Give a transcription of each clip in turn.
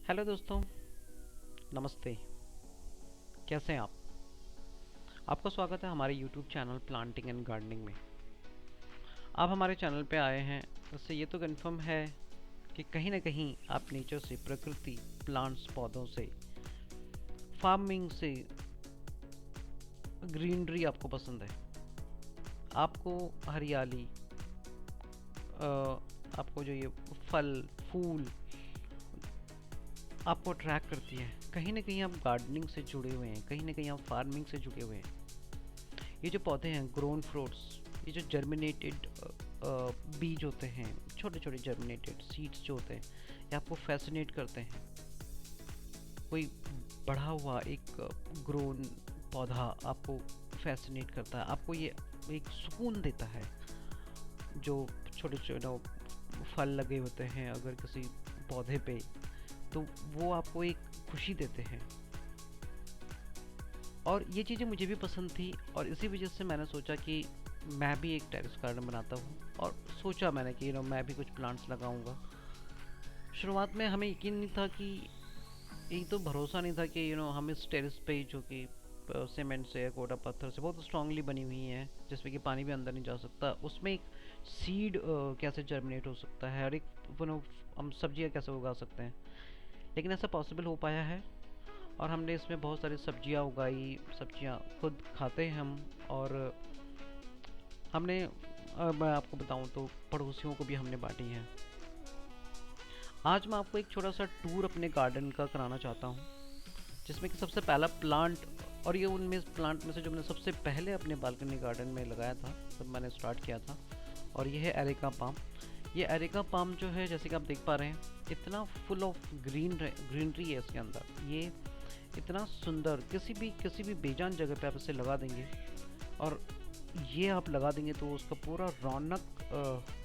Hello दोस्तों, नमस्ते। कैसे हैं आप? आपका स्वागत है हमारे YouTube channel planting and gardening में। आप हमारे चैनल पे आए हैं, उससे ये तो कंफर्म है कि कहीं ना कहीं आप नेचर से, प्रकृति, प्लांट्स, पौधों से, फार्मिंग से, ग्रीनरी आपको पसंद है। आपको हरियाली, आपको जो ये फल, फूल आपको अट्रैक्ट करती है। कहीं ना कहीं आप गार्डनिंग से जुड़े हुए हैं, कहीं ना कहीं आप फार्मिंग से जुड़े हुए हैं। ये जो पौधे हैं, ग्रोन फ्रूट्स, ये जो जर्मिनेटेड बीज होते हैं, छोटे छोटे जर्मिनेटेड सीड्स जो होते हैं, ये आपको फैसिनेट करते हैं। कोई बढ़ा हुआ एक ग्रोन पौधा आपको फैसिनेट करता है, आपको ये एक सुकून देता है। जो छोटे छोटे फल लगे होते हैं अगर किसी पौधे पे, तो वो आपको एक खुशी देते हैं। और ये चीज़ें मुझे भी पसंद थी और इसी वजह से मैंने सोचा कि मैं भी एक टेरेस गार्डन बनाता हूँ। और सोचा मैंने कि मैं भी कुछ प्लांट्स लगाऊंगा। शुरुआत में हमें यकीन नहीं था कि, यही तो भरोसा नहीं था कि हम इस टेरेस पे जो कि सीमेंट से या कोटा पत्थर से बहुत स्ट्रांगली बनी हुई है, जिसमें कि पानी भी अंदर नहीं जा सकता, उसमें एक सीड कैसे जर्मिनेट हो सकता है और एक हम सब्जियां कैसे उगा सकते हैं। लेकिन ऐसा पॉसिबल हो पाया है और हमने इसमें बहुत सारी सब्जियां उगाई, सब्जियां खुद खाते हैं हम। और हमने मैं आपको बताऊं तो पड़ोसियों को भी हमने बांटी है। आज मैं आपको एक छोटा सा टूर अपने गार्डन का कराना चाहता हूं, जिसमें कि सबसे पहला प्लांट, और ये उनमें प्लांट में से जो मैंने सबसे पहले अपने बालकनी गार्डन में लगाया था जब मैंने स्टार्ट किया था, और ये है एरिका पाम। ये एरिका पाम जो है, जैसे कि आप देख पा रहे हैं, इतना फुल ऑफ ग्रीनरी है इसके अंदर। ये इतना सुंदर, किसी भी बेजान जगह पे आप इसे लगा देंगे और ये आप लगा देंगे तो उसका पूरा रौनक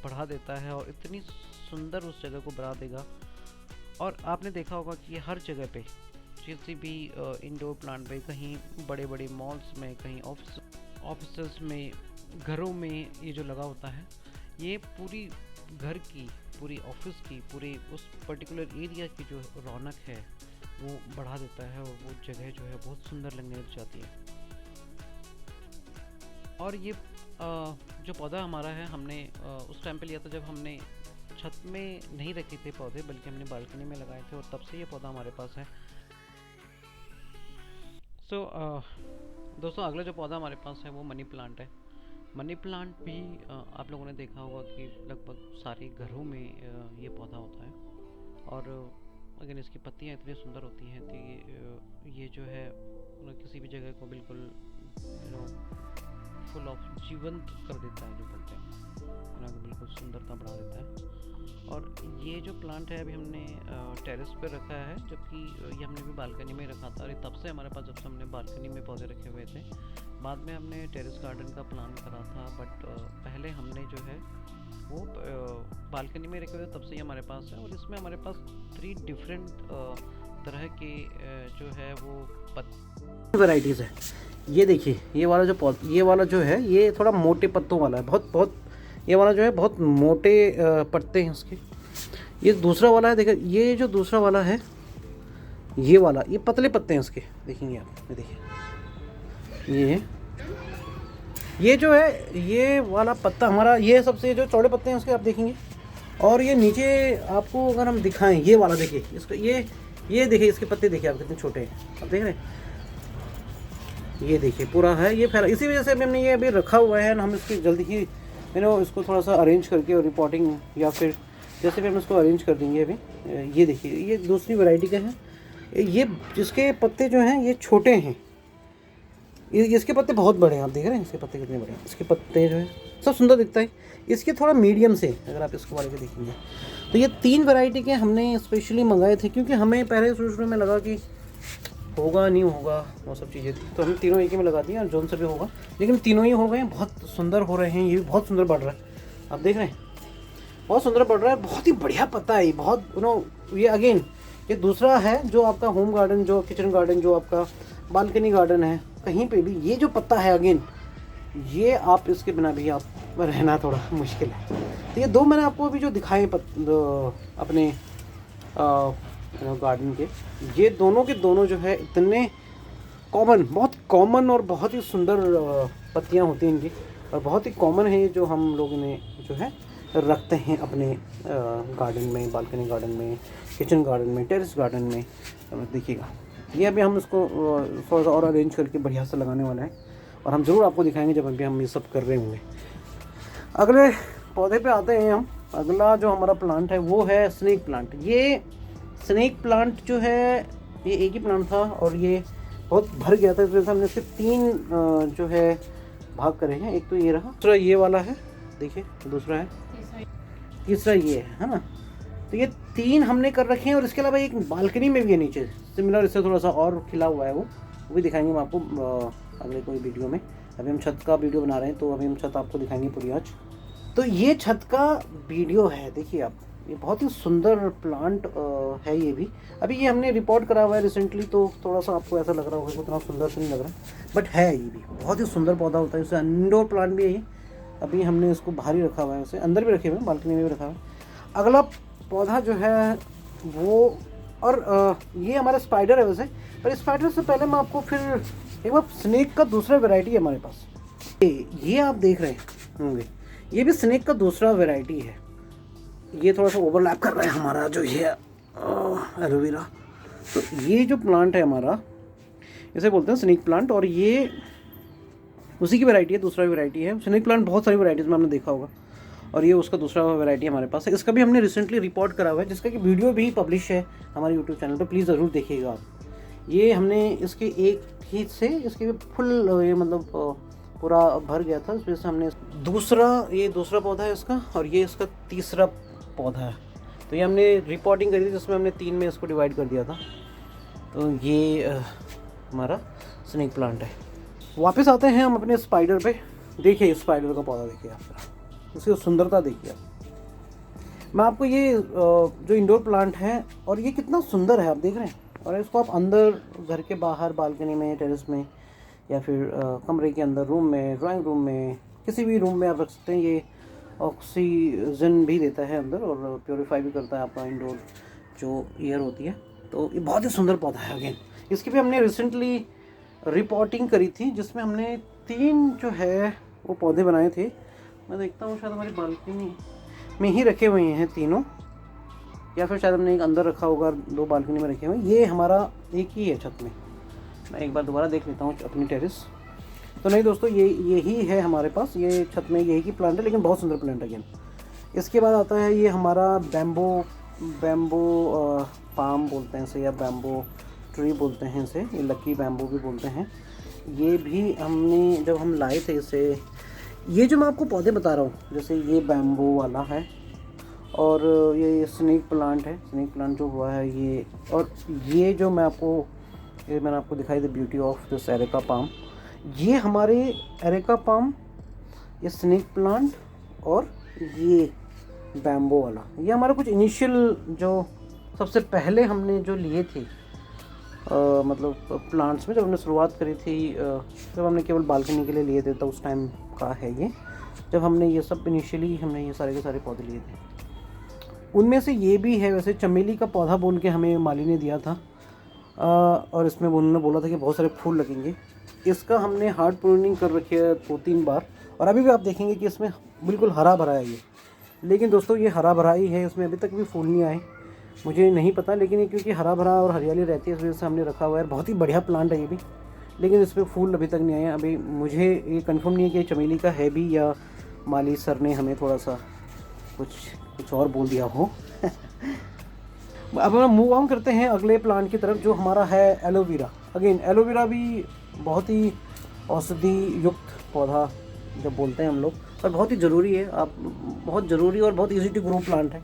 बढ़ा देता है और इतनी सुंदर उस जगह को बढ़ा देगा। और आपने देखा होगा कि ये हर जगह पे, किसी भी इंडोर प्लांट पे, कहीं बड़े बड़े मॉल्स में, कहीं ऑफिस में, घरों में ये जो लगा होता है, ये पूरी घर की, पूरी ऑफिस की, पूरी उस पर्टिकुलर एरिया की जो रौनक है वो बढ़ा देता है और वो जगह जो है बहुत सुंदर लगने लग जाती है। और ये जो पौधा हमारा है, हमने उस टाइम पे लिया था जब हमने छत में नहीं रखे थे पौधे, बल्कि हमने बालकनी में लगाए थे, और तब से ये पौधा हमारे पास है। सो दोस्तों, अगला जो पौधा हमारे पास है वो मनी प्लांट है। मनी प्लांट भी आप लोगों ने देखा होगा कि लगभग सारे घरों में ये पौधा होता है। और अगर इसकी पत्तियाँ इतनी सुंदर होती हैं कि ये जो है किसी भी जगह को बिल्कुल फुल ऑफ जीवंत कर देता है, जो बोलते हैं बिल्कुल सुंदरता बढ़ा देता है। और ये जो प्लांट है अभी हमने टेरेस पे रखा है, जबकि ये हमने भी बालकनी में रखा था। और तब से हमारे पास, जब से हमने बालकनी में पौधे रखे हुए थे, बाद में हमने टेरेस गार्डन का प्लान करा था, बट पहले हमने जो है वो बालकनी में रखे हुए थे, तब से ही हमारे पास है। और इसमें हमारे पास 3 डिफरेंट तरह के जो है वो वैरायटीज़ है। ये देखिए, ये वाला जो है ये थोड़ा मोटे पत्तों वाला है, बहुत ये वाला जो है बहुत मोटे पत्ते हैं उसके। ये दूसरा वाला है, देखिए ये जो दूसरा वाला है, ये वाला, ये पतले पत्ते हैं उसके, देखेंगे आप, ये देखिए, ये जो है ये वाला पत्ता हमारा, ये सबसे जो चौड़े पत्ते हैं उसके आप देखेंगे। और ये नीचे आपको अगर हम दिखाएं, ये वाला देखिए, इसका ये देखिए, इसके पत्ते देखिए आप कितने छोटे हैं, आप देख रहे हैं, ये देखिए पूरा है ये फैला। इसी वजह से हमने ये अभी रखा हुआ है, हम इसकी जल्दी ही इसको थोड़ा सा अरेंज करके, और रिपोर्टिंग या फिर जैसे भी हम इसको अरेंज कर देंगे अभी। ये देखिए, ये दूसरी वैरायटी का है। ये जिसके पत्ते जो हैं ये छोटे हैं, इसके पत्ते बहुत बड़े हैं, आप देख रहे हैं इसके पत्ते कितने बड़े हैं। इसके पत्ते जो है सब सुंदर दिखता है। इसके थोड़ा मीडियम से अगर आप इसके बारे में देखेंगे, तो ये 3 वैरायटी के हमने स्पेशली मंगाए थे, क्योंकि हमें पहले शुरू में लगा कि होगा नहीं होगा वो सब चीज़ें थी, तो हम तीनों एक ही में लगा दिए और जोन से भी होगा। लेकिन तीनों ही हो गए, बहुत सुंदर हो रहे हैं। ये भी बहुत सुंदर बढ़ रहा है, आप देख रहे हैं, बहुत सुंदर बढ़ रहा है, बहुत ही बढ़िया पत्ता है ये, बहुत ये अगेन ये दूसरा है जो आपका होम गार्डन, जो किचन गार्डन, जो आपका बालकनी गार्डन है, कहीं पे भी ये जो पत्ता है अगेन, ये आप इसके बिना भी आप रहना थोड़ा मुश्किल है। तो ये 2 मैंने आपको अभी जो दिखाए अपने गार्डन के। ये दोनों के दोनों जो है इतने कॉमन, बहुत कॉमन और बहुत ही सुंदर पत्तियाँ होती हैं इनकी, और बहुत ही कॉमन है ये जो हम लोग इन्हें जो है रखते हैं अपने गार्डन में, बालकनी गार्डन में, किचन गार्डन में, टेरेस गार्डन में। देखिएगा ये अभी हम इसको थोड़ा सा और अरेंज करके बढ़िया से लगाने वाला है, और हम ज़रूर आपको दिखाएंगे जब अभी हम ये सब कर रहे होंगे। अगले पौधे पे आते हैं हम। अगला जो हमारा प्लांट है वो है स्नेक प्लांट। ये स्नेक प्लांट जो है ये एक ही प्लांट था और ये बहुत भर गया था, इस वजह से हमने इसके 3 जो है भाग करे हैं। एक तो ये रहा, दूसरा ये वाला है, देखिए दूसरा है, तीसरा ये है ना। तो ये 3 हमने कर रखे हैं, और इसके अलावा एक बालकनी में भी है नीचे सिमिलर, इससे थोड़ा सा और खिला हुआ है, वो भी दिखाएंगे हम आपको अगले कोई वीडियो में। अभी हम छत का वीडियो बना रहे हैं, तो अभी हम छत आपको दिखाएंगे पूरी आज। तो ये छत का वीडियो है, देखिए आप, ये बहुत ही सुंदर प्लांट है ये भी। अभी ये हमने रिपोर्ट करा हुआ है रिसेंटली, तो थोड़ा सा आपको ऐसा लग रहा होगा, उतना सुंदर से नहीं लग रहा, बट है ये भी बहुत ही सुंदर पौधा होता है। इसे इंडोर प्लांट भी है ये। अभी हमने इसको बाहर ही रखा हुआ है, उसे अंदर भी रखे हुए हैं, बालकनी में भी रखा हुआ है। अगला पौधा जो है वो, और ये हमारा स्पाइडर है वैसे, पर स्पाइडर से पहले मैं आपको फिर एक बार स्नेक का दूसरा वैरायटी है हमारे पास। ये आप देख रहे होंगे, ये भी स्नेक का दूसरा वैरायटी है। ये थोड़ा सा ओवरलैप कर रहा है हमारा जो ये एलोवेरा। तो ये जो प्लांट है हमारा, इसे बोलते हैं स्नेक प्लांट, और ये उसी की वैरायटी है, दूसरा वैरायटी है। स्नेक प्लांट बहुत सारी वैराइटीज़ में हमने देखा होगा, और ये उसका दूसरा वैरायटी हमारे पास है। इसका भी हमने रिसेंटली रिपोर्ट करा हुआ है, जिसका कि वीडियो भी पब्लिश है हमारे यूट्यूब चैनल पर, प्लीज़ ज़रूर देखिएगा आप। ये हमने इसके एक ही से इसके फुल ये मतलब पूरा भर गया था, इस वजह से हमने ये दूसरा पौधा है इसका, और ये इसका तीसरा पौधा है। तो ये हमने रिपोर्टिंग करी थी, जिसमें हमने 3 में इसको डिवाइड कर दिया था। तो ये हमारा स्नेक प्लांट है। वापस आते हैं हम अपने स्पाइडर पे। देखिए स्पाइडर का पौधा देखिए आप, उसकी सुंदरता देखिए आप। मैं आपको ये जो इंडोर प्लांट है, और ये कितना सुंदर है आप देख रहे हैं, और इसको आप अंदर, घर के बाहर, बालकनी में, टेरेस में, या फिर कमरे के अंदर, रूम में, ड्राइंग रूम में, किसी भी रूम में आप रख सकते हैं। ये ऑक्सीजन भी देता है अंदर, और प्योरीफाई भी करता है आपका इंडोर जो एयर होती है। तो ये बहुत ही सुंदर पौधा है। अगेन इसकी भी हमने रिसेंटली रिपोर्टिंग करी थी, जिसमें हमने 3 जो है वो पौधे बनाए थे। मैं देखता हूँ शायद हमारी बालकनी में ही रखे हुए हैं तीनों, या फिर शायद हमने एक अंदर रखा होगा, 2 बालकनी में रखे हुए। ये हमारा एक ही है छत में। मैं एक बार दोबारा देख लेता हूँ अपनी टेरेस। तो नहीं दोस्तों, यही है हमारे पास, ये छत में यही की प्लांट है, लेकिन बहुत सुंदर प्लांट है अगेन। इसके बाद आता है ये हमारा बैम्बो पाम बोलते हैं इसे, या बैम्बो ट्री बोलते हैं इसे, ये लकी बैम्बो भी बोलते हैं। ये भी हमने जब हम लाए थे इसे, ये जो मैं आपको पौधे बता रहा हूँ, जैसे ये बैम्बो वाला है, और ये स्नेक प्लांट है, स्नेक प्लांट जो हुआ है ये, और ये जो मैंने आपको दिखाई, the beauty of this areca palm. ये हमारे एरेका पाम, ये स्नेक प्लांट, और ये बैम्बो वाला, ये हमारा कुछ इनिशियल जो सबसे पहले हमने जो लिए थे मतलब प्लांट्स में, जब हमने शुरुआत करी थी, जब हमने केवल बालकनी के लिए लिए थे, तो उस टाइम का है ये, जब हमने ये सब इनिशियली हमने ये सारे के सारे पौधे लिए थे। उनमें से ये भी है, वैसे चमेली का पौधा बोल के हमें माली ने दिया था, और इसमें उन्होंने बोला था कि बहुत सारे फूल लगेंगे। इसका हमने हार्ड प्रूनिंग कर रखी है 2-3 बार, और अभी भी आप देखेंगे कि इसमें बिल्कुल हरा भरा है ये। लेकिन दोस्तों ये हरा भरा ही है, इसमें अभी तक भी फूल नहीं आए, मुझे नहीं पता, लेकिन ये क्योंकि हरा भरा और हरियाली रहती है, इस वजह से हमने रखा हुआ है। बहुत ही बढ़िया प्लांट है ये भी, लेकिन इस पर फूल अभी तक नहीं आए। अभी मुझे ये कंफर्म नहीं है कि चमेली का है भी, या माली सर ने हमें थोड़ा सा कुछ और बोल दिया हो। अब हम मूव ऑन करते हैं अगले प्लांट की तरफ, जो हमारा है एलोवेरा। अगेन एलोवेरा भी बहुत ही औषधि युक्त पौधा जब बोलते हैं हम लोग, और बहुत ही ज़रूरी है, आप बहुत ज़रूरी और बहुत इजी टू ग्रो प्लांट है।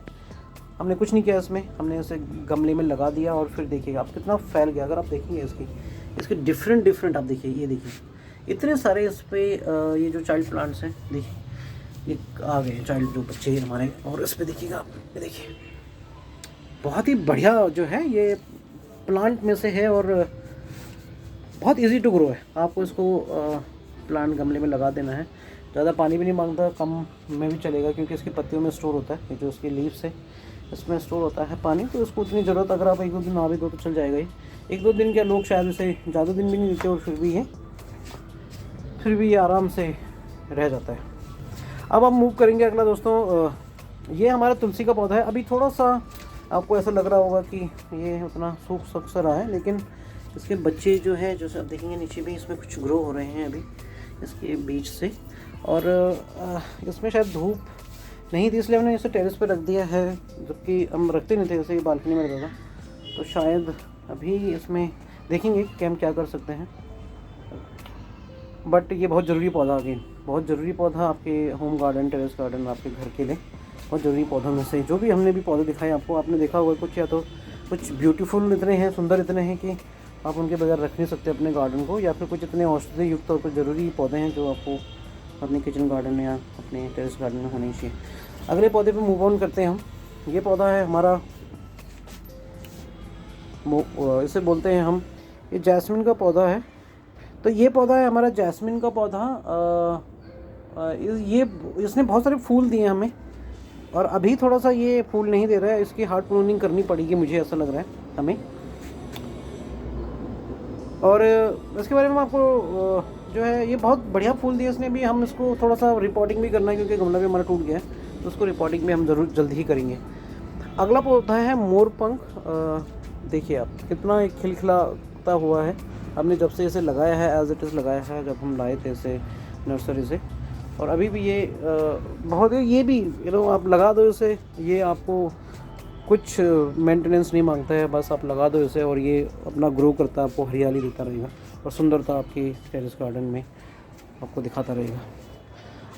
हमने कुछ नहीं किया इसमें, हमने इसे गमले में लगा दिया, और फिर देखिएगा आप कितना फैल गया। अगर आप देखेंगे इसके डिफरेंट आप देखिए, ये देखिए इतने सारे इस पर ये जो चाइल्ड प्लांट्स हैं, देखिए ये आ गए चाइल्ड जो बच्चे हैं हमारे, और इस पर देखिएगा आप, ये देखिए बहुत ही बढ़िया जो है ये प्लांट में से है, और बहुत इजी टू ग्रो है। आपको इसको प्लांट गमले में लगा देना है, ज़्यादा पानी भी नहीं मांगता, कम में भी चलेगा, क्योंकि इसकी पत्तियों में स्टोर होता है, ये जो इसकी लीव्स है इसमें स्टोर होता है पानी, तो इसको उतनी ज़रूरत अगर आप 1-2 दिन ना भी दो तो चल जाएगा ही। 1-2 दिन क्या, लोग शायद इसे ज़्यादा दिन भी नहीं देते और फिर भी ये आराम से रह जाता है। अब हम मूव करेंगे अगला दोस्तों, ये हमारा तुलसी का पौधा है। अभी थोड़ा सा आपको ऐसा लग रहा होगा कि ये उतना सूख सा रहा है, लेकिन इसके बच्चे जो है, जैसे आप देखेंगे नीचे भी इसमें कुछ ग्रो हो रहे हैं अभी इसके बीज से। और इसमें शायद धूप नहीं थी, इसलिए हमने इसे टेरेस पे रख दिया है, जबकि हम रखते नहीं थे, इसे बालकनी में रखा था। तो शायद अभी इसमें देखेंगे कि हम क्या कर सकते हैं। बट ये बहुत ज़रूरी पौधा, अगेन बहुत ज़रूरी पौधा आपके होम गार्डन, टेरेस गार्डन, आपके घर के लिए बहुत ज़रूरी पौधों में से। जो भी हमने भी पौधे दिखाए आपको, आपने देखा होगा कुछ, या तो कुछ ब्यूटीफुल इतने हैं, सुंदर इतने हैं कि आप उनके बगैर रख नहीं सकते अपने गार्डन को, या फिर कुछ इतने औषधि युक्त और कुछ ज़रूरी पौधे हैं जो आपको अपने किचन गार्डन में या अपने टेरेस गार्डन में होने चाहिए। अगले पौधे पे मूव ऑन करते हैं हम। ये पौधा है हमारा, इसे बोलते हैं हम, ये जैस्मिन का पौधा है। तो ये पौधा है हमारा जैस्मिन का पौधा। ये इसने बहुत सारे फूल दिए हमें, और अभी थोड़ा सा ये फूल नहीं दे रहा है, इसकी हार्ड प्रूनिंग करनी पड़ेगी, मुझे ऐसा लग रहा है हमें। और इसके बारे में आपको जो है, ये बहुत बढ़िया फूल दिए इसने भी। हम इसको थोड़ा सा रिपोर्टिंग भी करना है, क्योंकि गमला भी हमारा टूट गया है, तो उसको रिपोर्टिंग भी हम ज़रूर जल्द ही करेंगे। अगला पौधा है मोरपंख। देखिए आप, कितना एक खिलखिलाता हुआ है। हमने जब से इसे लगाया है, एज इट इज़ लगाया है, जब हम लाए थे इसे नर्सरी से, और अभी भी ये बहुत, ये भी आप लगा दो इसे, ये आपको कुछ मेंटेनेंस नहीं मांगता है, बस आप लगा दो इसे और ये अपना ग्रो करता है, आपको हरियाली देता रहेगा और सुंदरता आपकी टेरेस गार्डन में आपको दिखाता रहेगा।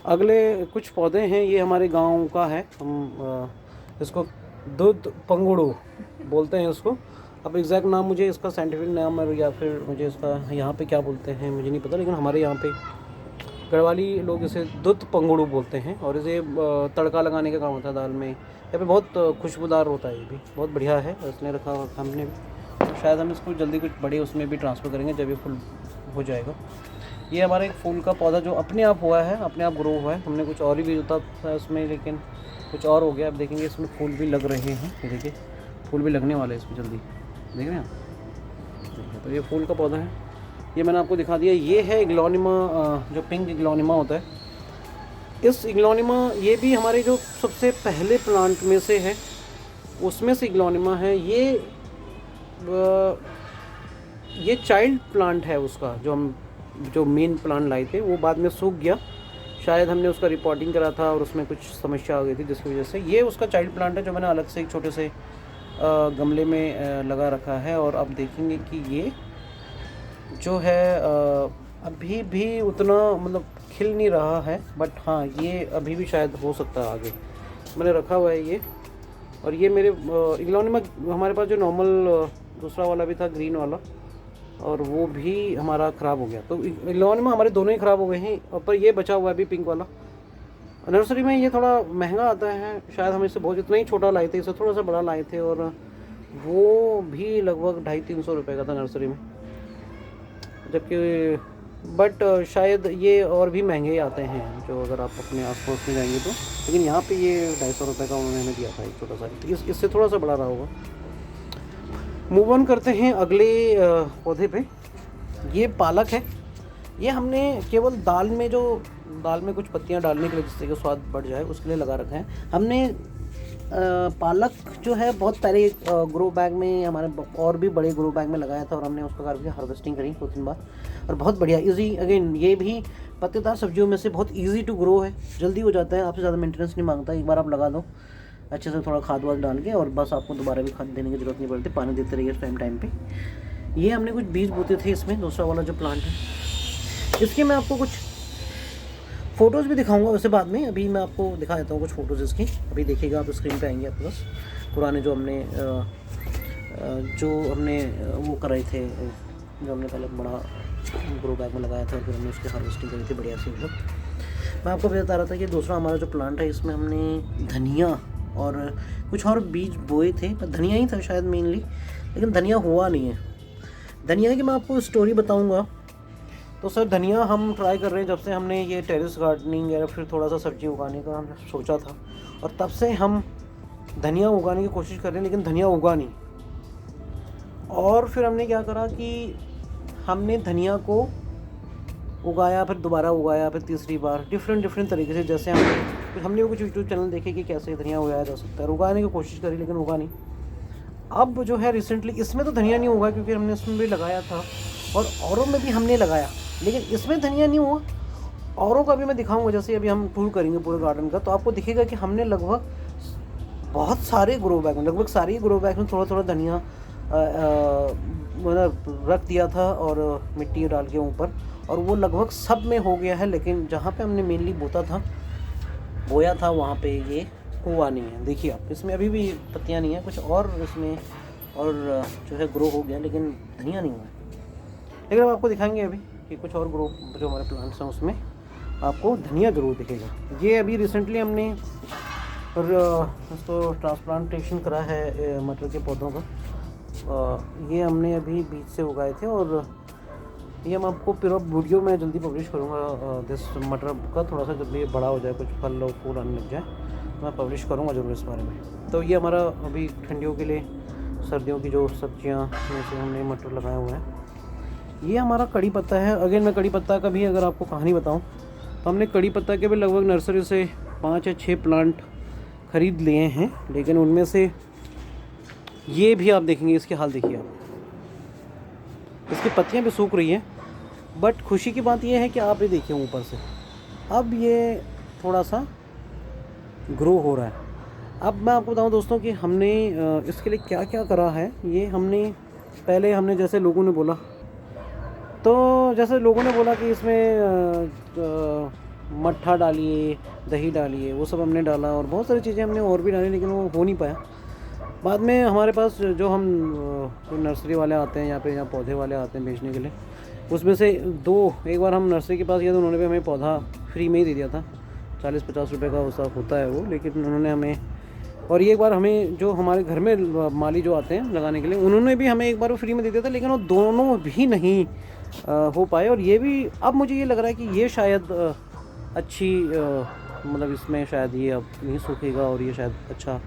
अगले कुछ पौधे हैं, ये हमारे गांव का है, हम इसको दूध पंगुड़ू बोलते हैं इसको। अब एग्जैक्ट नाम मुझे इसका साइंटिफिक नाम है, या फिर मुझे इसका यहाँ पे क्या बोलते हैं मुझे नहीं पता, लेकिन हमारे यहाँ पे गढ़वाली लोग इसे दूध पंगुड़ू बोलते हैं। और इसे तड़का लगाने का काम होता है दाल में, या फिर बहुत खुशबूदार होता है, ये भी बहुत बढ़िया है। इसने रखा हुआ हमने भी, तो शायद हम इसको जल्दी कुछ बड़े उसमें भी ट्रांसफ़र करेंगे जब ये फुल हो जाएगा। ये हमारा एक फूल का पौधा जो अपने आप हुआ है, अपने आप ग्रो हुआ है। हमने कुछ और ही भी होता था इसमें, लेकिन कुछ और हो गया। अब देखेंगे इसमें फूल भी लग रहे हैं, ये देखिए फूल भी लगने वाले हैं इसमें जल्दी, देख रहे हैं आप। तो ये फूल का पौधा है, ये मैंने आपको दिखा दिया। ये है इग्लोनिमा, जो पिंक इग्लोनिमा होता है। इस इग्लोनिमा, ये भी हमारे जो सबसे पहले प्लांट में से है, उसमें से इग्लोनिमा है। ये चाइल्ड प्लांट है उसका, जो मेन प्लांट लाए थे, वो बाद में सूख गया। शायद हमने उसका रिपोर्टिंग करा था और उसमें कुछ समस्या आ गई थी, जिसकी वजह से ये उसका चाइल्ड प्लांट है, जो मैंने अलग से एक छोटे से गमले में लगा रखा है। और आप देखेंगे कि ये जो है अभी भी उतना मतलब खिल नहीं रहा है, बट हाँ ये अभी भी शायद हो सकता है आगे। मैंने रखा हुआ है ये। और ये मेरे इग्लोनिमा, हमारे पास जो नॉर्मल दूसरा वाला भी था, ग्रीन वाला, और वो भी हमारा ख़राब हो गया। तो इग्लोनिमा हमारे दोनों ही ख़राब हो गए हैं, और पर ये बचा हुआ है अभी पिंक वाला। नर्सरी में ये थोड़ा महंगा आता है, शायद हम इससे बहुत, इतना ही छोटा लाए थे, इससे थोड़ा सा बड़ा लाए थे, और वो भी लगभग 250-300 रुपये का था नर्सरी में। जबकि बट शायद ये और भी महंगे आते हैं, जो अगर आप अपने आस पड़ोस में जाएंगे तो। लेकिन यहाँ पे ये 250 रुपये का उन्होंने हमें दिया था, एक छोटा सा। इससे थोड़ा सा बड़ा रहा होगा। मूव ऑन करते हैं अगले पौधे पे। ये पालक है। ये हमने केवल दाल में कुछ पत्तियां डालने के लिए, जिससे कि स्वाद बढ़ जाए, उसके लिए लगा रखा है हमने। पालक जो है बहुत पहले एक ग्रो बैग में, हमारे और भी बड़े ग्रो बैग में लगाया था, और हमने उसका करके हार्वेस्टिंग करी 2-3 बार, और बहुत बढ़िया इजी। अगेन ये भी पत्तेदार सब्जियों में से बहुत इजी टू ग्रो है, जल्दी हो जाता है, आपसे ज़्यादा मेंटेनेंस नहीं मांगता। एक बार आप लगा दो अच्छे से, थोड़ा खाद वाद डाल के, और बस आपको दोबारा भी खाद देने की ज़रूरत नहीं पड़ती, पानी देते रहिए टाइम पे। ये हमने कुछ बीज बोते थे इसमें, दूसरा वाला जो प्लांट है, इसके मैं आपको कुछ फ़ोटोज़ भी दिखाऊंगा वैसे बाद में। अभी मैं आपको दिखा देता हूँ कुछ फ़ोटोज़ इसकी। अभी देखिएगा आप, स्क्रीन पे आएंगे आपके पास पुराने जो हमने वो कराए थे, जो हमने पहले बड़ा ग्रो बैग में लगाया था, फिर हमने उसकी हार्वेस्टिंग करी थी बढ़िया सी। मैं आपको बता रहा था कि दूसरा हमारा जो प्लांट है, इसमें हमने धनिया और कुछ और बीज बोए थे, पर धनिया ही था शायद मेनली, लेकिन धनिया हुआ नहीं है। धनिया की मैं आपको स्टोरी बताऊँगा। तो सर, धनिया हम ट्राई कर रहे हैं जब से हमने ये टेरेस गार्डनिंग या फिर थोड़ा सा सब्जी उगाने का हमने सोचा था, और तब से हम धनिया उगाने की कोशिश कर रहे हैं लेकिन धनिया उगा नहीं। और फिर हमने क्या करा कि हमने धनिया को उगाया, फिर दोबारा उगाया, फिर तीसरी बार डिफरेंट तरीके से। जैसे हमने भी कुछ यूट्यूब चैनल देखे कि कैसे धनिया उगाया जा सकता है, उगाने की कोशिश करी लेकिन उगा नहीं। अब जो है रिसेंटली इसमें तो धनिया नहीं उगा क्योंकि हमने इसमें भी लगाया था और औरों में भी हमने लगाया, लेकिन इसमें धनिया नहीं हुआ। औरों का भी मैं दिखाऊंगा, जैसे अभी हम टूर करेंगे पूरे गार्डन का तो आपको दिखेगा कि हमने लगभग बहुत सारे ग्रो बैग में, लगभग सारे ग्रो बैग में थोड़ा थोड़ा धनिया मतलब रख दिया था और मिट्टी डाल के ऊपर, और वो लगभग सब में हो गया है। लेकिन जहाँ पे हमने मेनली बोया था वहाँ पे ये हुआ नहीं है। देखिए आप, इसमें अभी भी पत्तियाँ नहीं है, कुछ और इसमें और जो है ग्रो हो गया लेकिन धनिया नहीं हुआ है। लेकिन अब आपको दिखाएंगे अभी कि कुछ और ग्रो जो हमारे प्लांट्स हैं उसमें आपको धनिया ज़रूर दिखेगा। ये अभी रिसेंटली हमने उसको ट्रांसप्लांटेशन करा है मटर के पौधों का। ये हमने अभी बीज से उगाए थे और ये हम आपको फिर वीडियो में जल्दी पब्लिश करूँगा। दिस मटर का थोड़ा सा जब ये बड़ा हो जाए, कुछ फल और फूल आने लग जाए तो मैं पब्लिश करूँगा ज़रूर इस बारे में। तो ये हमारा अभी ठंडियों के लिए, सर्दियों की जो सब्जियाँ में से हमने मटर लगाया हुआ है। ये हमारा कड़ी पत्ता है। अगेन मैं कड़ी पत्ता का भी अगर आपको कहानी बताऊँ तो हमने कड़ी पत्ता के भी लगभग नर्सरी से 5 या 6 प्लांट ख़रीद लिए हैं, लेकिन उनमें से ये भी आप देखेंगे, इसके हाल देखिए आप, इसकी पत्तियां भी सूख रही हैं। बट खुशी की बात यह है कि आप ये देखिए ऊपर से अब ये थोड़ा सा ग्रो हो रहा है। अब मैं आपको बताऊं दोस्तों कि हमने इसके लिए क्या क्या करा है। ये पहले हमने जैसे लोगों ने बोला कि इसमें मट्ठा डालिए, दही डालिए, वो सब हमने डाला और बहुत सारी चीज़ें हमने और भी डाली, लेकिन वो हो नहीं पाया। बाद में हमारे पास जो हम नर्सरी वाले आते हैं यहाँ पौधे वाले आते हैं बेचने के लिए, उसमें से एक बार हम नर्सरी के पास गए तो उन्होंने भी हमें पौधा फ्री में ही दे दिया था। 40-50 रुपये का उसका होता है वो, लेकिन उन्होंने हमें, और एक बार हमें जो हमारे घर में माली जो आते हैं लगाने के लिए, उन्होंने भी हमें एक बार वो फ्री में दे दिया था, लेकिन वो दोनों भी नहीं हो पाए। और ये भी अब मुझे ये लग रहा है कि ये शायद अच्छी मतलब इसमें शायद ये अब नहीं सूखेगा और ये शायद अच्छा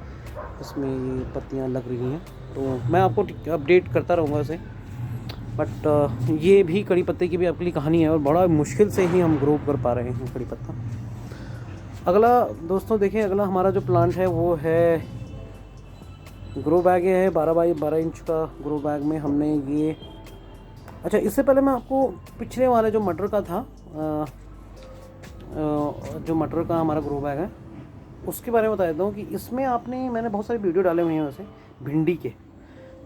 इसमें ये पत्तियां लग रही हैं। तो मैं आपको अपडेट करता रहूँगा इसे। बट ये भी कड़ी पत्ते की भी आपके लिए कहानी है और बड़ा मुश्किल से ही हम ग्रो कर पा रहे हैं कड़ी पत्ता। अगला दोस्तों देखिए, अगला हमारा जो प्लांट है वो है ग्रो बैग है 12 बाई 12 इंच का ग्रो बैग में हमने ये। अच्छा, इससे पहले मैं आपको पिछले वाले जो मटर का था, जो मटर का हमारा ग्रो बैग है उसके बारे में बता देता हूँ कि इसमें मैंने बहुत सारी वीडियो डाले हुए हैं वैसे भिंडी के।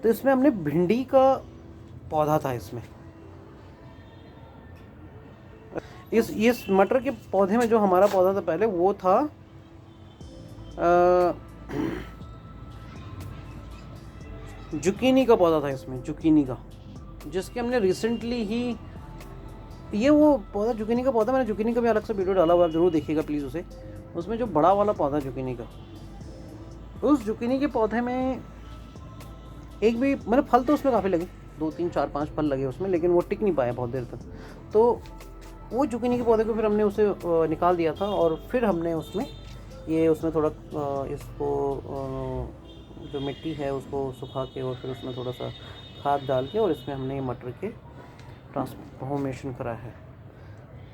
तो इसमें हमने भिंडी का पौधा था इसमें। इस मटर के पौधे में जो हमारा पौधा था पहले वो था जुकीनी का पौधा था इसमें, जुकीनी का, जिसके हमने रिसेंटली ही ये वो पौधा जुकीनी का पौधा, मैंने जुकीनी का भी अलग से वीडियो डाला हुआ, आप जरूर देखिएगा प्लीज़ उसे। उसमें जो बड़ा वाला पौधा जुकीनी का, उस जुकीनी के पौधे में एक भी मतलब फल तो उसमें काफ़ी लगे, 2 3 4 5 फल लगे उसमें, लेकिन वो टिक नहीं पाया बहुत देर तक। तो वो जुकीनी के पौधे को फिर हमने उसे निकाल दिया था और फिर हमने उसमें थोड़ा इसको जो मिट्टी है उसको सुखा के और फिर उसमें थोड़ा सा खाद डाल के और इसमें हमने मटर के ट्रांसफॉर्मेशन करा है।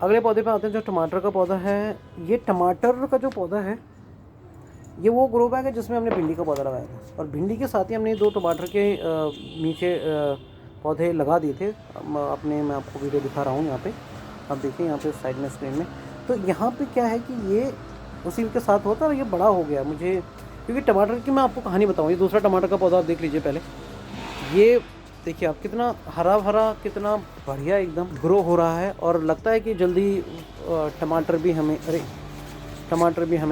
अगले पौधे पे आते हैं जो टमाटर का पौधा है। ये टमाटर का जो पौधा है ये वो ग्रो बैग है जिसमें हमने भिंडी का पौधा लगाया था, और भिंडी के साथ ही हमने 2 टमाटर के नीचे पौधे लगा दिए थे। मैं आपको वीडियो दिखा रहा हूँ यहाँ पे, आप देखिए यहाँ पे साइड में स्क्रीन में। तो यहाँ पे क्या है कि ये उसी के साथ होता है और ये बड़ा हो गया मुझे, क्योंकि टमाटर की मैं आपको कहानी बताऊँ। ये दूसरा टमाटर का पौधा आप देख लीजिए पहले, ये देखिए आप कितना हरा भरा, कितना बढ़िया एकदम ग्रो हो रहा है और लगता है कि जल्दी टमाटर भी हमें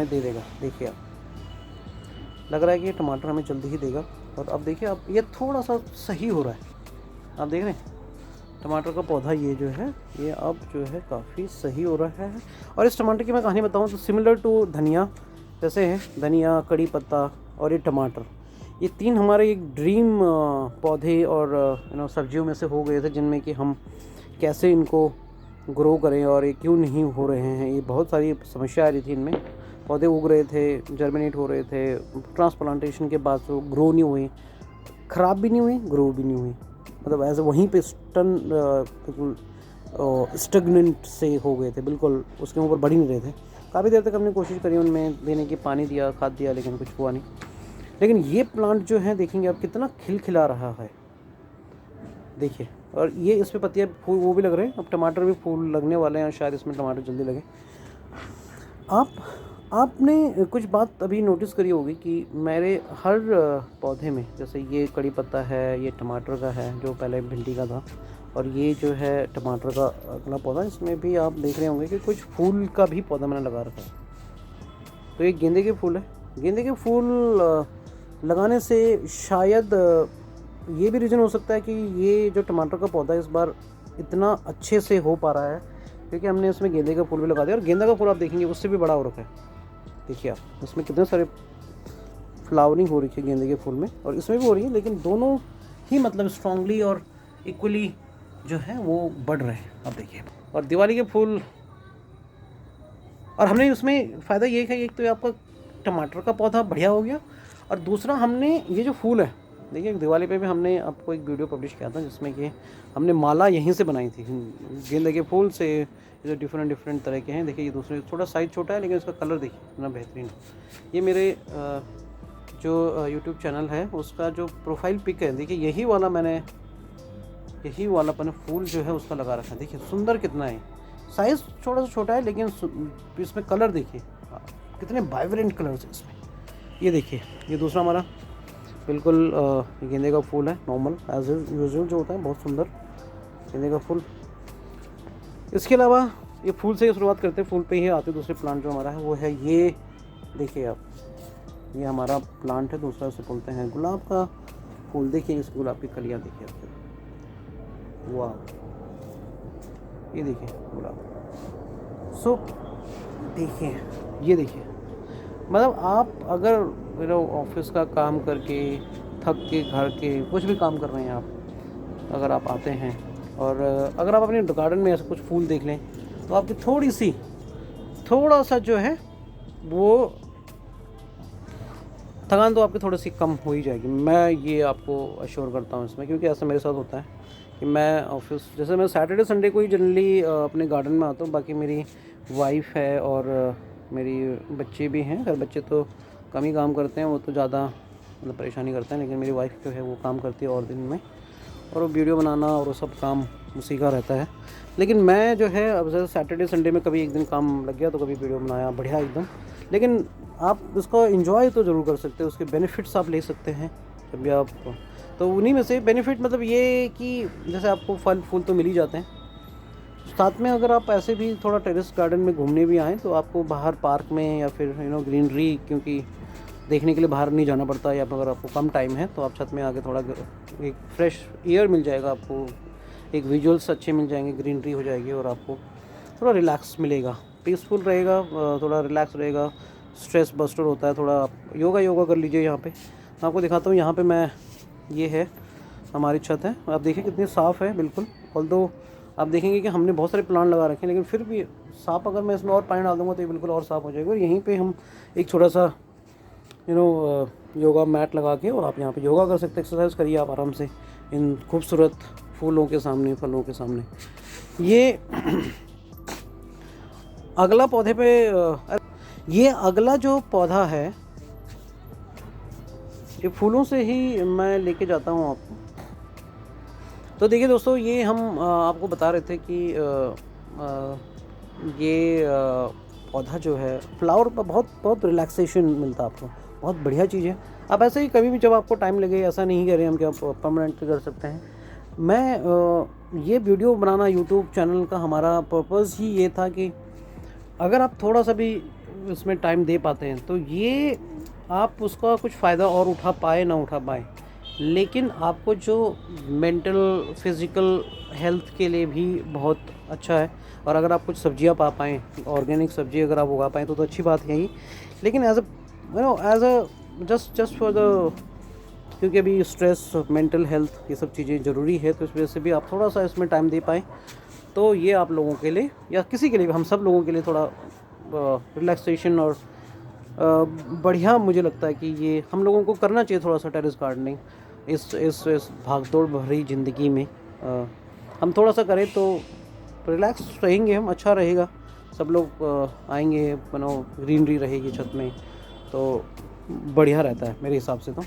दे देगा। देखिए आप, लग रहा है कि ये टमाटर हमें जल्दी ही देगा। और अब देखिए आप, ये थोड़ा सा सही हो रहा है, आप देख रहे हैं टमाटर का पौधा ये जो है ये अब जो है काफ़ी सही हो रहा है। और इस टमाटर की मैं कहानी बताऊँ तो सिमिलर टू धनिया जैसे है, धनिया, कड़ी पत्ता और ये टमाटर, ये 3 हमारे एक ड्रीम पौधे और सब्जियों में से हो गए थे, जिनमें कि हम कैसे इनको ग्रो करें और ये क्यों नहीं हो रहे हैं। ये बहुत सारी समस्या आ रही थी इनमें, पौधे उग रहे थे, जर्मिनेट हो रहे थे, ट्रांसप्लांटेशन के बाद वो ग्रो नहीं हुए, ख़राब भी नहीं हुई, ग्रो भी नहीं हुई, मतलब ऐसे वहीं पे बिल्कुल स्टगनेंट से हो गए थे, बिल्कुल उसके ऊपर बढ़ ही नहीं रहे थे। काफ़ी देर तक हमने कोशिश करी उनमें देने की, पानी दिया, खाद दिया, लेकिन कुछ हुआ नहीं। लेकिन ये प्लांट जो है देखेंगे आप कितना खिलखिला रहा है, देखिए। और ये इस पे पत्तियाँ फूल वो भी लग रहे हैं, अब टमाटर भी फूल लगने वाले हैं, शायद इसमें टमाटर जल्दी लगे। आपने कुछ बात अभी नोटिस करी होगी कि मेरे हर पौधे में, जैसे ये कड़ी पत्ता है, ये टमाटर का है जो पहले भिंडी का था, और ये जो है टमाटर का अगला पौधा, इसमें भी आप देख रहे होंगे कि कुछ फूल का भी पौधा मैंने लगा रखा है। तो ये गेंदे के फूल है। गेंदे के फूल लगाने से शायद ये भी रीज़न हो सकता है कि ये जो टमाटर का पौधा इस बार इतना अच्छे से हो पा रहा है क्योंकि हमने इसमें गेंदे का फूल भी लगा दिया। और गेंदा का फूल आप देखेंगे उससे भी बड़ा हो रखा है, देखिए आप, इसमें कितने सारे फ्लावरिंग हो रही है गेंदे के फूल में, और इसमें भी हो रही है, लेकिन दोनों ही मतलब स्ट्रांगली और इक्वली जो है वो बढ़ रहे हैं, आप देखिए। और दिवाली के फूल, और हमने उसमें फ़ायदा ये है, एक तो आपका टमाटर का पौधा बढ़िया हो गया, और दूसरा हमने ये जो फूल है, देखिए दिवाली पे भी हमने आपको एक वीडियो पब्लिश किया था जिसमें कि हमने माला यहीं से बनाई थी गेंदे के फूल से, जो डिफरेंट तरह के हैं। देखिए ये दूसरे थोड़ा साइज़ छोटा है, लेकिन इसका कलर देखिए इतना बेहतरीन। ये मेरे जो यूट्यूब चैनल है उसका जो प्रोफाइल पिक है, देखिए यही वाला मैंने फूल जो है उसका लगा रखा है। देखिए सुंदर कितना है, साइज़ थोड़ा सा छोटा है, लेकिन इसमें कलर देखिए कितने वाइब्रेंट कलर्स हैं इसमें। ये देखिए ये दूसरा हमारा बिल्कुल गेंदे का फूल है, नॉर्मल एज यूजुअल जो होता है, बहुत सुंदर गेंदे का फूल। इसके अलावा ये फूल से ही शुरुआत करते हैं, फूल पे ही आते दूसरे प्लांट जो हमारा है वो है ये, देखिए आप, ये हमारा प्लांट है दूसरा, उसे बोलते हैं गुलाब का फूल। देखिए इस गुलाब की कलियाँ देखिए आप, वाह, ये देखिए गुलाब। सो देखिए, ये देखिए, मतलब आप अगर ऑफिस का काम करके थक के घर के कुछ भी काम कर रहे हैं आप, अगर आप आते हैं और अगर आप अपने गार्डन में ऐसा कुछ फूल देख लें तो आपकी थोड़ा सा जो है वो थकान तो आपकी थोड़ी सी कम हो ही जाएगी, मैं ये आपको अश्योर करता हूँ इसमें। क्योंकि ऐसा मेरे साथ होता है कि मैं ऑफिस, जैसे मैं सैटरडे संडे को ही जनरली अपने गार्डन में आता हूँ, बाकी मेरी वाइफ है और मेरी बच्चे भी हैं। अगर बच्चे तो कम ही काम करते हैं, वो तो ज़्यादा मतलब परेशानी करते हैं, लेकिन मेरी वाइफ जो है वो काम करती है और दिन में, और वो वीडियो बनाना और वो सब काम उसी का रहता है। लेकिन मैं जो है अब जैसे सैटरडे संडे में कभी एक दिन काम लग गया तो कभी वीडियो बनाया बढ़िया एकदम। लेकिन आप उसको एंजॉय तो ज़रूर कर सकते हैं, उसके बेनिफिट्स आप ले सकते हैं जब भी आप, तो उन्हीं में से बेनिफिट मतलब ये कि जैसे आपको फल फूल तो मिल ही जाते हैं, साथ में अगर आप ऐसे भी थोड़ा टेरेस गार्डन में घूमने भी आएँ तो आपको बाहर पार्क में या फिर ग्रीनरी, क्योंकि देखने के लिए बाहर नहीं जाना पड़ता, या अगर आपको कम टाइम है तो आप छत में आके थोड़ा एक फ्रेश एयर मिल जाएगा आपको, एक विजुअल्स अच्छे मिल जाएंगे, ग्रीनरी हो जाएगी और आपको थोड़ा रिलैक्स मिलेगा, पीसफुल रहेगा, थोड़ा रिलैक्स रहेगा, स्ट्रेस बस्टर होता है। थोड़ा आप योगा कर लीजिए। यहाँ पे मैं आपको दिखाता हूँ, यहाँ पे मैं, ये है हमारी छत है, आप देखिए कितनी साफ़ है बिल्कुल। ऑल्दो आप देखेंगे कि हमने बहुत सारे प्लांट लगा रखे हैं, लेकिन फिर भी साफ, अगर मैं इसमें और पानी डाल दूँगा तो ये बिल्कुल और साफ़ हो जाएगा। और यहीं पे हम एक छोटा सा योगा मैट लगा के, और आप यहाँ पे योगा कर सकते हैं, एक्सरसाइज करिए आप आराम से इन खूबसूरत फूलों के सामने, फलों के सामने। ये अगला पौधे पे, ये अगला जो पौधा है ये फूलों से ही मैं लेके जाता हूँ आपको। तो देखिए दोस्तों, ये हम आपको बता रहे थे कि ये पौधा जो है फ्लावर पर बहुत रिलैक्सेशन मिलता है आपको, बहुत बढ़िया चीज़ है। आप ऐसे ही कभी भी जब आपको टाइम लगे, ऐसा नहीं कह रहे हम कि आप परमानेंटली कर सकते हैं। मैं ये वीडियो बनाना यूट्यूब चैनल का हमारा पर्पज़ ही ये था कि अगर आप थोड़ा सा भी इसमें टाइम दे पाते हैं तो ये आप उसका कुछ फ़ायदा और उठा पाए ना उठा पाए, लेकिन आपको जो मेंटल फिज़िकल हेल्थ के लिए भी बहुत अच्छा है। और अगर आप कुछ सब्जियां पा पाएँ, ऑर्गेनिक सब्जी अगर आप उगा पाएँ तो अच्छी बात है ही। लेकिन as a just for the, क्योंकि अभी स्ट्रेस, मेंटल हेल्थ, ये सब चीज़ें ज़रूरी है, तो इस वजह से भी आप थोड़ा सा इसमें टाइम दे पाएँ तो ये आप लोगों के लिए या किसी के लिए, हम सब लोगों के लिए थोड़ा रिलैक्सेशन और बढ़िया मुझे लगता है कि ये हम लोगों को करना चाहिए थोड़ा सा टेरेस गार्डनिंग इस भागदौड़ भरी ज़िंदगी में। हम थोड़ा सा करें तो रिलैक्स रहेंगे हम, अच्छा रहेगा। सब लोग आएंगे, ग्रीनरी रहेगी छत में, तो बढ़िया रहता है मेरे हिसाब से। तो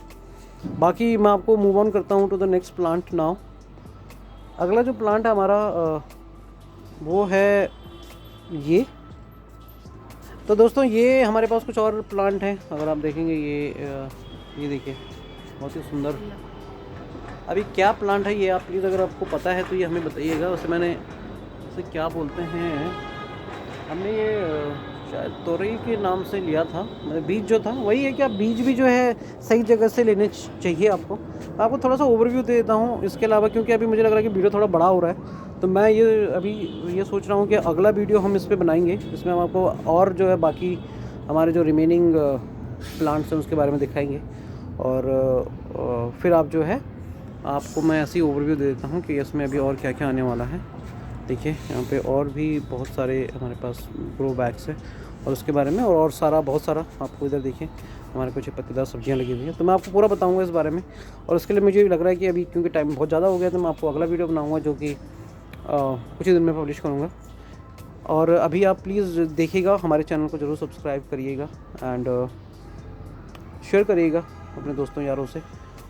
बाकी मैं आपको मूव ऑन करता हूँ to the next plant now. अगला जो प्लांट है हमारा वो है ये। तो दोस्तों ये हमारे पास कुछ और प्लांट हैं, अगर आप देखेंगे ये देखिए बहुत ही सुंदर। अभी क्या प्लांट है ये आप प्लीज़ अगर आपको पता है तो ये हमें बताइएगा। वैसे मैंने इसे क्या बोलते हैं, हमने ये शायद तोरई के नाम से लिया था, मतलब बीज जो था वही है। क्या बीज भी जो है सही जगह से लेने चाहिए आपको। आपको थोड़ा सा ओवरव्यू दे देता हूँ इसके अलावा, क्योंकि अभी मुझे लग रहा है कि वीडियो थोड़ा बड़ा हो रहा है। तो मैं ये सोच रहा हूँ कि अगला वीडियो हम इस पर बनाएंगे, इसमें हम आपको और जो है बाकी हमारे जो रिमेनिंग प्लांट्स हैं उसके बारे में दिखाएंगे। और फिर आप जो है आपको मैं ऐसी ओवरव्यू दे देता हूँ कि इसमें अभी और क्या क्या आने वाला है। देखिए यहाँ पे और भी बहुत सारे हमारे पास ग्रो बैग्स हैं और उसके बारे में और सारा बहुत सारा आपको इधर देखिए हमारे कुछ पत्तेदार सब्जियां लगी हुई हैं। तो मैं आपको पूरा बताऊंगा इस बारे में, और उसके लिए मुझे भी लग रहा है कि अभी क्योंकि टाइम बहुत ज़्यादा हो गया तो मैं आपको अगला वीडियो बनाऊंगा जो कि कुछ ही दिन में पब्लिश करूँगा। और अभी आप प्लीज़ देखिएगा, हमारे चैनल को ज़रूर सब्सक्राइब करिएगा एंड शेयर करिएगा अपने दोस्तों यारों से,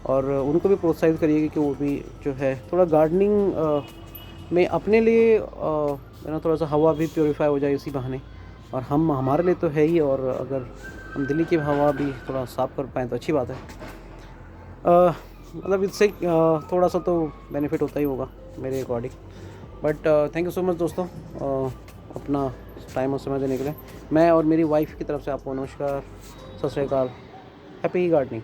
और उनको भी प्रोत्साहित करिएगा कि वो भी जो है थोड़ा गार्डनिंग में अपने लिए थोड़ा सा हवा भी प्योरीफाई हो जाए इसी बहाने, और हम हमारे लिए तो है ही, और अगर हम दिल्ली की हवा भी थोड़ा साफ़ कर पाएँ तो अच्छी बात है। मतलब इससे थोड़ा सा तो बेनिफिट होता ही होगा मेरे according. But thank you so much दोस्तों अपना टाइम और समय देने के लिए। मैं और मेरी वाइफ की तरफ से आपको नमस्कार, सत श्री अकाल, हैप्पी गार्डनिंग।